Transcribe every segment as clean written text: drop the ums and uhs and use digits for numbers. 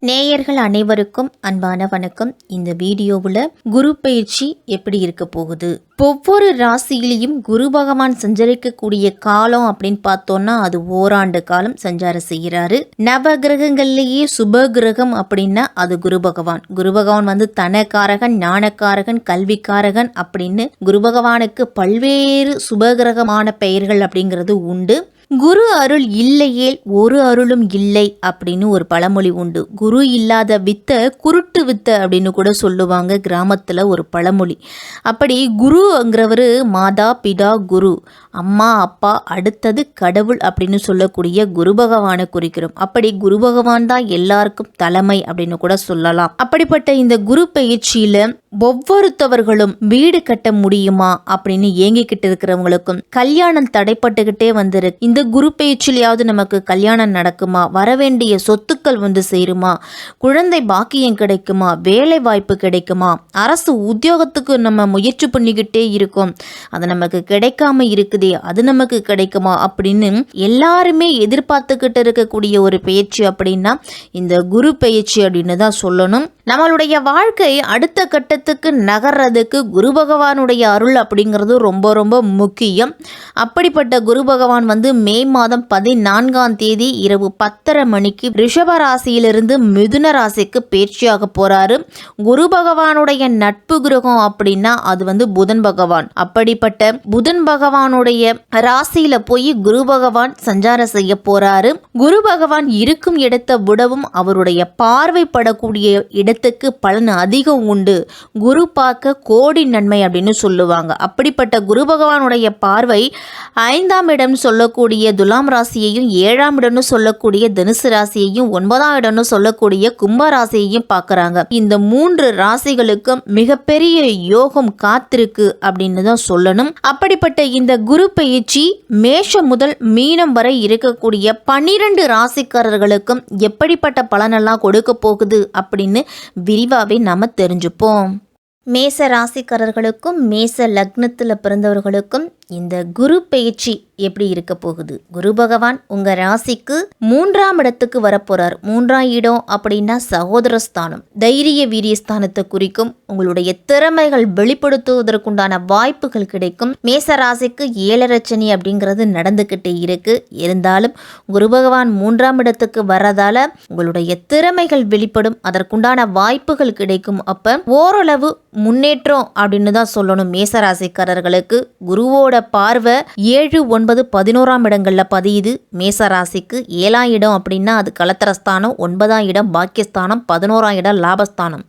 நேயர்கள் அனைவருக்கும் அன்பான வணக்கம். இந்த வீடியோவில் குரு பயிற்சி எப்படி இருக்க போகுது, ஒவ்வொரு ராசியிலையும் குரு பகவான் சஞ்சரிக்கக்கூடிய காலம் அப்படின்னு பார்த்தோம்னா அது ஓராண்டு காலம் சஞ்சாரம் செய்கிறாரு. நவ கிரகங்கள்லேயே சுப கிரகம் அப்படின்னா அது குரு பகவான். குரு பகவான் தனக்காரகன், ஞானக்காரகன், கல்விக்காரகன் அப்படின்னு குரு பகவானுக்கு பல்வேறு சுபகிரகமான பெயர்கள் அப்படிங்கிறது உண்டு. குரு அருள் இல்லையேல் ஒரு அருளும் இல்லை அப்படின்னு ஒரு பழமொழி உண்டு. குரு இல்லாத வித்தை குருட்டு வித்தை அப்படின்னு கூட சொல்லுவாங்க கிராமத்தில் ஒரு பழமொழி. அப்படி குருங்கிறவர் மாதா பிதா குரு, அம்மா அப்பா, அடுத்தது கடவுள் அப்படின்னு சொல்லக்கூடிய குரு பகவானை குறிக்கிறோம். அப்படி குரு பகவான் தான் எல்லாருக்கும் தலைமை அப்படின்னு கூட சொல்லலாம். அப்படிப்பட்ட இந்த குரு பயிற்சியில ஒவ்வொருத்தவர்களும் வீடு கட்ட முடியுமா அப்படின்னு ஏங்கிக்கிட்டு இருக்கிறவங்களுக்கும், கல்யாணம் தடைப்பட்டுக்கிட்டே வந்திருக்கு, இந்த குரு பயிற்சியிலாவது நமக்கு கல்யாணம் நடக்குமா, வரவேண்டிய சொத்துக்கள் சேருமா, குழந்தை பாக்கியம் கிடைக்குமா, வேலை வாய்ப்பு கிடைக்குமா, அரசு உத்தியோகத்துக்கு நம்ம முயற்சி பண்ணிக்கிட்டே இருக்கோம், அது நமக்கு கிடைக்காம இருக்குதே, அது நமக்கு கிடைக்குமா அப்படின்னு எல்லாருமே எதிர்பார்த்துக்கிட்டு இருக்கக்கூடிய ஒரு பயிற்சி அப்படின்னா இந்த குரு பயிற்சி அப்படின்னு தான் சொல்லணும். நம்மளுடைய வாழ்க்கை அடுத்த கட்டத்துக்கு நகர்றதுக்கு குரு பகவானுடைய அருள் அப்படிங்கிறது ரொம்ப ரொம்ப முக்கியம். அப்படிப்பட்ட குரு பகவான் மே மாதம் 14ஆம் தேதி இரவு 10:30 மணிக்கு ரிஷப ராசியிலிருந்து மிதுன ராசிக்கு பயிற்சியாக போறாரு. குரு பகவானுடைய நட்பு கிரகம் அப்படின்னா அது புதன் பகவான். அப்படிப்பட்ட புதன் பகவானுடைய ராசியில போய் குரு பகவான் சஞ்சாரம் செய்ய போறாரு. குரு பகவான் இருக்கும் இடத்தை விடவும் அவருடைய பார்வைப்படக்கூடிய இடத்துக்கு பலன் அதிகம் உண்டு. குரு பார்க்க கோடி நன்மை அப்படின்னு சொல்லுவாங்க. அப்படிப்பட்ட குரு பகவானுடைய பார்வை 5ஆம் இடம் சொல்லக்கூடிய துலாம் ராசியையும், 7ஆம் இடம்னு சொல்லக்கூடிய தனுசு ராசியையும், 9ஆம் இடம்னு சொல்லக்கூடிய கும்ப ராசியையும் பார்க்கறாங்க. இந்த 3 ராசிகளுக்கும் மிகப்பெரிய யோகம் காத்திருக்கு அப்படின்னு தான் சொல்லணும். அப்படிப்பட்ட இந்த குரு பயிற்சி மேஷம் முதல் மீனம் வரை இருக்கக்கூடிய 12 ராசிக்காரர்களுக்கும் எப்படிப்பட்ட பலனெல்லாம் கொடுக்க போகுது அப்படின்னு விரிவாகவே நாம தெரிஞ்சுப்போம். மேச ராசிக்காரர்களுக்கும் மேச லக்னத்தில் பிறந்தவர்களுக்கும் இந்த குரு பயிற்சி எப்படி இருக்க போகுது? குரு பகவான் உங்க ராசிக்கு 3ஆம் இடத்துக்கு வரப்போறார். 3ஆம் இடம் அப்படின்னா சகோதர ஸ்தானம், தைரிய வீரிய ஸ்தானத்தை குறிக்கும். உங்களுடைய திறமைகள் வெளிப்படுத்துவதற்குண்டான வாய்ப்புகள் கிடைக்கும். மேச ராசிக்கு 7 சனி அப்படிங்கிறது நடந்துகிட்டே இருக்கு. இருந்தாலும் குரு பகவான் 3ஆம் இடத்துக்கு வர்றதால உங்களுடைய திறமைகள் வெளிப்படும், அதற்குண்டான வாய்ப்புகள் கிடைக்கும். அப்ப ஓரளவு முன்னேற்றம் அப்படின்னு தான் சொல்லணும். மேசராசிக்காரர்களுக்கு குருவோட பார்வை 7, 9, 11ஆம் இடங்கள்ல பதியுது. மேசராசிக்கு 7ஆம் இடம் அப்படின்னா அது கலத்திரஸ்தானம், 9ஆம் இடம் பாக்கியஸ்தானம், 11ஆம் இடம் லாபஸ்தானம்.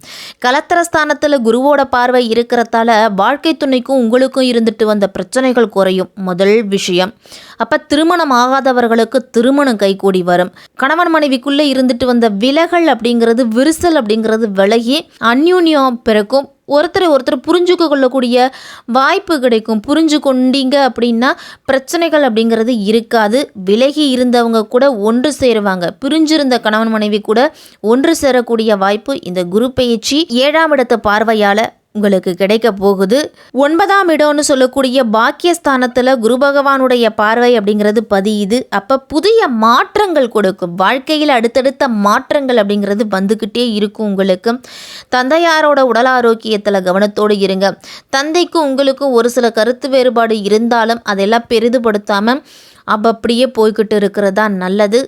கலத்திரஸ்தானத்துல குருவோட பார்வை இருக்கிறதால வாழ்க்கை துணைக்கும் உங்களுக்கும் இருந்துட்டு வந்த பிரச்சனைகள் குறையும். முதல் விஷயம். அப்ப திருமணம் ஆகாதவர்களுக்கு திருமணம் கைகூடி வரும். கணவன் மனைவிக்குள்ள இருந்துட்டு வந்த விலகல் அப்படிங்கிறது, விரிசல் அப்படிங்கிறது விலகி அந்யூன்யம் பிறக்கும். ஒருத்தர் புரிஞ்சுக்க கொள்ளக்கூடிய வாய்ப்பு கிடைக்கும். புரிஞ்சு கொண்டீங்க அப்படின்னா பிரச்சனைகள் அப்படிங்கிறது இருக்காது. விலகி இருந்தவங்க கூட ஒன்று சேருவாங்க. பிரிஞ்சிருந்த கணவன் மனைவி கூட ஒன்று சேரக்கூடிய வாய்ப்பு இந்த குரு பயிற்சி 7ஆம் இடத்தை பார்வையால உங்களுக்கு கிடைக்க போகுது. 9ஆம் இடம்னு சொல்லக்கூடிய பாக்கியஸ்தானத்தில் குரு பகவானுடைய பார்வை அப்படிங்கிறது பதியுது. அப்போ புதிய மாற்றங்கள் கொடுக்கும். வாழ்க்கையில் அடுத்தடுத்த மாற்றங்கள் அப்படிங்கிறது வந்துக்கிட்டே இருக்கும். உங்களுக்கு தந்தையாரோட உடல் ஆரோக்கியத்தில் கவனத்தோடு இருங்க. தந்தைக்கும் உங்களுக்கும் ஒரு சில கருத்து வேறுபாடு இருந்தாலும் அதெல்லாம் பெரிதுபடுத்தாமல் அப்படியே போய்கிட்டு இருக்கிறது தான் நல்லது.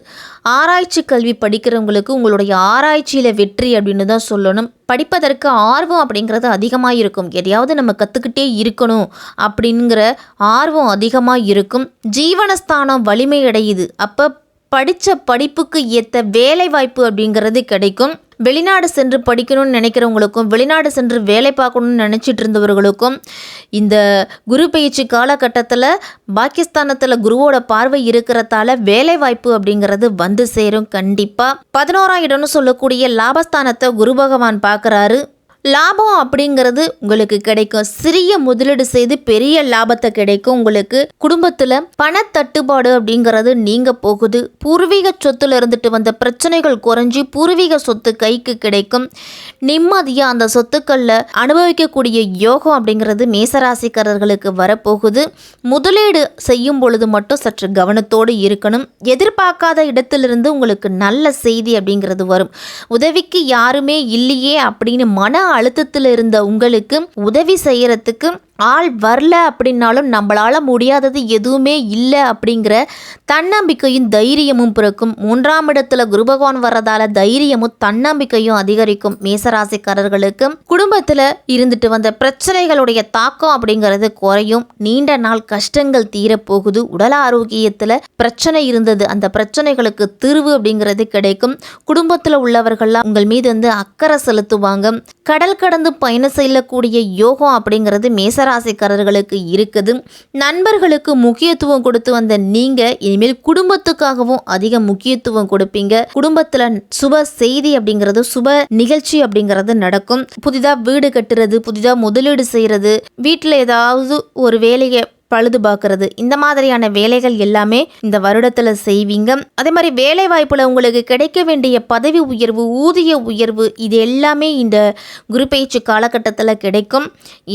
ஆராய்ச்சி கல்வி படிக்கிறவங்களுக்கு உங்களுடைய ஆராய்ச்சியில் வெற்றி அப்படின்னு தான் சொல்லணும். படிப்பதற்கு ஆர்வம் அப்படிங்கிறது அதிகமாக இருக்கும். எதையாவது நம்ம கற்றுக்கிட்டே இருக்கணும் அப்படிங்கிற ஆர்வம் அதிகமாக இருக்கும். ஜீவனஸ்தானம் வலிமை அடையுது. அப்போ படித்த படிப்புக்கு ஏற்ற வேலை வாய்ப்பு அப்படிங்கிறது கிடைக்கும். வெளிநாடு சென்று படிக்கணும்னு நினைக்கிறவங்களுக்கும், வெளிநாடு சென்று வேலை பார்க்கணும்னு நினச்சிட்டு இருந்தவர்களுக்கும் இந்த குரு பயிற்சி காலகட்டத்தில் பாகிஸ்தானத்தில் குருவோட பார்வை இருக்கிறதால வேலை வாய்ப்பு அப்படிங்கிறது சேரும் கண்டிப்பாக. 11ஆம் இடம்னு சொல்லக்கூடிய லாபஸ்தானத்தை குரு பகவான் பார்க்குறாரு. லாபம் அப்படிங்கிறது உங்களுக்கு கிடைக்கும். சிறிய முதலீடு செய்து பெரிய லாபத்தை கிடைக்கும். உங்களுக்கு குடும்பத்துல பணத்தட்டுப்பாடு அப்படிங்கிறது நீங்க போகுது. பூர்வீக சொத்துல இருந்துட்டு வந்த பிரச்சனைகள் குறைஞ்சி பூர்வீக சொத்து கைக்கு கிடைக்கும். நிம்மதியா அந்த சொத்துக்கள்ல அனுபவிக்கக்கூடிய யோகம் அப்படிங்கிறது மேசராசிக்காரர்களுக்கு வரப்போகுது. முதலீடு செய்யும் பொழுது மட்டும் சற்று கவனத்தோடு இருக்கணும். எதிர்பார்க்காத இடத்திலிருந்து உங்களுக்கு நல்ல செய்தி அப்படிங்கிறது வரும். உதவிக்கு யாருமே இல்லையே அப்படின்னு மன அழுத்தத்தில் இருந்த உங்களுக்கு உதவி செய்யறதுக்கு ஆள் வரல அப்படின்னாலும் நம்மளால முடியாதது எதுவுமே இல்லை அப்படிங்கிற தன்னம்பிக்கையும் தைரியமும் பிறக்கும். 3ஆம் இடத்துல குரு பகவான் வர்றதால தைரியமும் தன்னம்பிக்கையும் அதிகரிக்கும். மேசராசிக்காரர்களுக்கு குடும்பத்துல இருந்துட்டு வந்த பிரச்சனைகளுடைய தாக்கம் அப்படிங்கிறது குறையும். நீண்ட நாள் கஷ்டங்கள் தீரப்போகுது. உடல் ஆரோக்கியத்துல பிரச்சனை இருந்தது, அந்த பிரச்சனைகளுக்கு தீர்வு அப்படிங்கிறது கிடைக்கும். குடும்பத்துல உள்ளவர்கள்லாம் உங்கள் மீது அக்கறை செலுத்துவாங்க. கடல் கடந்து பயணம் செய்யக்கூடிய யோகம் அப்படிங்கிறது மேசராசிக்காரர்களுக்கு இருக்குது. நண்பர்களுக்கு முக்கியத்துவம் கொடுத்து வந்த நீங்க இனிமேல் குடும்பத்துக்காகவும் அதிக முக்கியத்துவம் கொடுப்பீங்க. குடும்பத்துல சுப செய்தி அப்படிங்கிறது, சுப நிகழ்ச்சி அப்படிங்கிறது நடக்கும். புதிதா வீடு கட்டுறது, புதிதா முதலீடு செய்யறது, வீட்டுல ஏதாவது ஒரு வேலையை பழுது பார்க்கறது, இந்த மாதிரியான வேலைகள் எல்லாமே இந்த வருடத்துல செய்வீங்க. அதே மாதிரி வேலை வாய்ப்புல உங்களுக்கு கிடைக்க வேண்டிய பதவி உயர்வு, ஊதிய உயர்வு, இது எல்லாமே இந்த குரு பயிற்சி காலகட்டத்தில் கிடைக்கும்.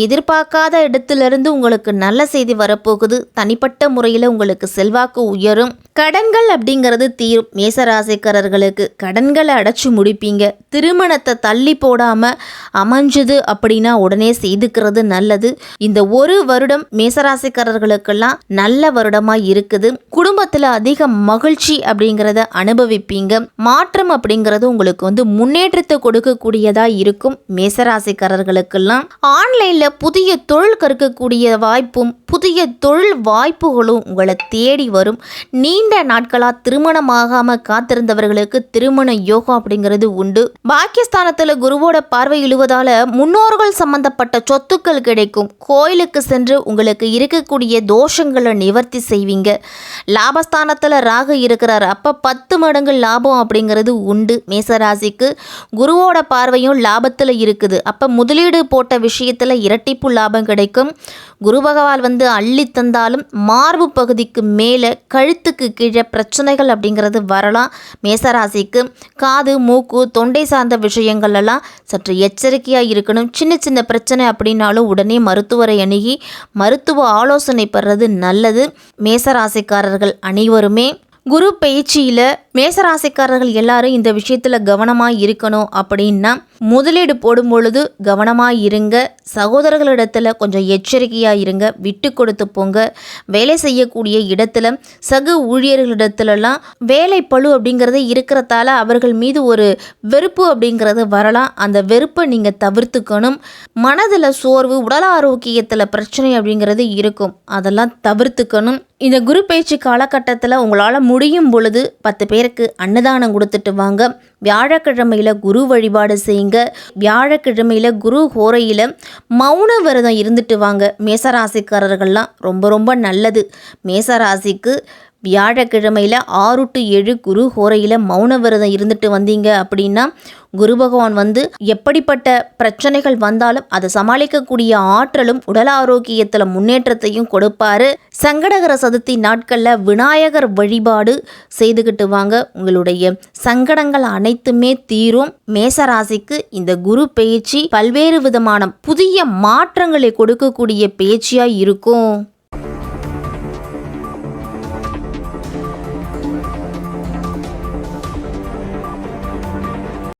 எதிர்பார்க்காத இடத்திலிருந்து உங்களுக்கு நல்ல செய்தி வரப்போகுது. தனிப்பட்ட முறையில் உங்களுக்கு செல்வாக்கு உயரும். கடன்கள் அப்படிங்கிறது தீரும். மேசராசிக்காரர்களுக்கு கடன்களை அடைச்சு முடிப்பீங்க. திருமணத்தை தள்ளி போடாம அமைஞ்சது அப்படின்னா உடனே செய்துக்கிறது நல்லது. இந்த ஒரு வருடம் மேசராசிக்காரர்களுக்கெல்லாம் நல்ல வருடமா இருக்குது. குடும்பத்துல அதிக மகிழ்ச்சி அப்படிங்கிறத அனுபவிப்பீங்க. மாற்றம் அப்படிங்கிறது உங்களுக்கு முன்னேற்றத்தை கொடுக்கக்கூடியதா இருக்கும். மேசராசிக்காரர்களுக்கெல்லாம் ஆன்லைன்ல புதிய தொழில் கற்கக்கூடிய வாய்ப்பும் புதிய தொழில் வாய்ப்புகளும் உங்களை தேடி வரும். நீண்ட நாட்களா திருமணமாகாம காத்திருந்தவர்களுக்கு திருமண யோகம் அப்படிங்கிறது உண்டு. பாக்கியஸ்தானத்துல குருவோட பார்வை இழுவதால முன்னோர்கள் சம்பந்தப்பட்ட சொத்துக்கள் கிடைக்கும். கோயிலுக்கு சென்று உங்களுக்கு இருக்கக்கூடிய தோஷங்களை நிவர்த்தி செய்வீங்க. லாபஸ்தானத்துல ராகு இருக்கிறார். அப்ப 10 மடங்கு லாபம் அப்படிங்கிறது உண்டு. மேசராசிக்கு குருவோட பார்வையும் லாபத்துல இருக்குது. அப்ப முதலீடு போட்ட விஷயத்துல இரட்டிப்பு லாபம் கிடைக்கும். குரு பகவான் அள்ளி தந்தாலும் மார்பு பகுதிக்கு மேலே கழுத்துக்கு கீழே பிரச்சனைகள் அப்படிங்கிறது வரலாம். மேசராசிக்கு காது, மூக்கு, தொண்டை சார்ந்த விஷயங்கள் எல்லாம் சற்று எச்சரிக்கையாக இருக்கணும். சின்ன சின்ன பிரச்சனை அப்படின்னாலும் உடனே மருத்துவரை அணுகி மருத்துவ ஆலோசனை பெறுறது நல்லது. மேசராசிக்காரர்கள் அனைவருமே குரு பயிற்சியில் மேசராசிக்காரர்கள் எல்லாரும் இந்த விஷயத்தில் கவனமாக இருக்கணும். அப்படின்னா முதலீடு போடும் பொழுது கவனமாக இருங்க. சகோதரர்களிடத்தில் கொஞ்சம் எச்சரிக்கையாக இருங்க. விட்டு கொடுத்து போங்க. வேலை செய்யக்கூடிய இடத்துல சக ஊழியர்களிடத்துலலாம் வேலை பளு அப்படிங்கிறது இருக்கிறதால அவர்கள் மீது ஒரு வெறுப்பு அப்படிங்கிறது வரலாம். அந்த வெறுப்பை நீங்கள் தவிர்த்துக்கணும். மனதில் சோர்வு, உடல் ஆரோக்கியத்தில் பிரச்சனை அப்படிங்கிறது இருக்கும். அதெல்லாம் தவிர்த்துக்கணும். இந்த குரு பயிற்சி காலகட்டத்தில் உங்களால் முடியும் பொழுது 10 பேருக்கு அன்னதானம் கொடுத்துட்டு வாங்க. வியாழக்கிழமையில் குரு வழிபாடு செய்யுங்க. வியாழக்கிழமையில் குரு ஹோரையில் மௌன விரதம் இருந்துட்டு வாங்க. மேசராசிக்காரர்கள்லாம் ரொம்ப ரொம்ப நல்லது. மேசராசிக்கு வியாழக்கிழமையில் 6 to 7 குரு ஹோரையில் மௌன விரதம் இருந்துட்டு வந்தீங்க அப்படின்னா குரு பகவான் எப்படிப்பட்ட பிரச்சனைகள் வந்தாலும் அதை சமாளிக்கக்கூடிய ஆற்றலும் உடல் ஆரோக்கியத்தில் முன்னேற்றத்தையும் கொடுப்பாரு. சங்கடகர சதுர்த்தி நாட்களில் விநாயகர் வழிபாடு செய்துக்கிட்டு வாங்க. உங்களுடைய சங்கடங்கள் அனைத்துமே தீரும். மேசராசிக்கு இந்த குரு பயிற்சி பல்வேறு விதமான புதிய மாற்றங்களை கொடுக்கக்கூடிய பயிற்சியாக இருக்கும்.